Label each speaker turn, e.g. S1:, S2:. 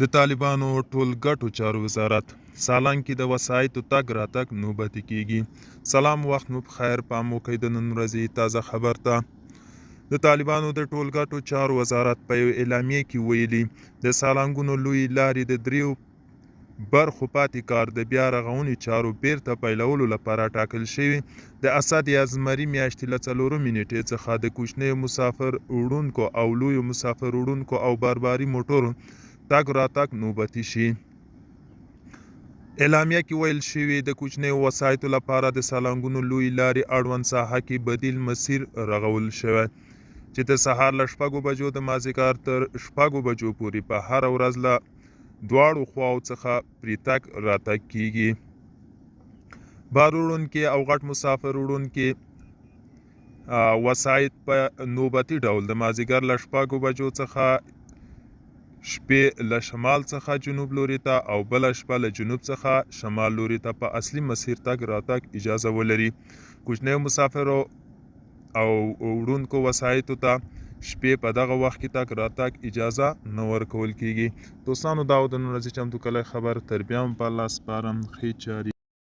S1: د طالبانو ټولګټو چارو وزارت سالنګ کې د وسایطو تګ راتګ نوبتي کیږي. سلام، وخت مو بخیر. پام وکړئ د نن ورځې تازه خبر ته. د طالبانو د ټولګټو چارو وزارت په یو اعلامیه کې ویلي د سالنګونو لوی لارې د دریو برخو پاتې کار د بیا رغونې چارو بیرته پیلولو لپاره ټاکل شوي. د اسد یا زمري میاشتې له 4 نیټې څخه د کوچنیو مسافر وړونکو او لویو مسافر وړونکو او بارباري موټرو تګ راتګ نوبتي شي. اعلامیه کې ویل شوي د کوچنیو وسایطو لپاره د سالنګونو لوی لارې اړوند ساحه کې بدیل مسیر رغول شوی چې د سهار له 6 بجو د مازدیګر تر 6 بجو پورې په هر ورځ له دواړو خواو څخه پرې تګ راتګ کیږي. بار وړونکي او غټ مسافر وړونکي وسایط په نوبتي ډول د مازدیګر له 6 بجو څخه شپې له شمال څخه جنوب لوري ته او بل شپه له جنوب څخه شمال لوري ته په اصلي مسیر تګ راتګ اجازه ولري. کوچنیو مسافرو او وړونکو وسایطو ته شپې په دغه وخت کې تګ راتګ اجازه نه ورکول کیږي. دوستانو، دا د نن ورځې چمتو کلی خبر. تر بیا هم په الله سپارم. ښې چارې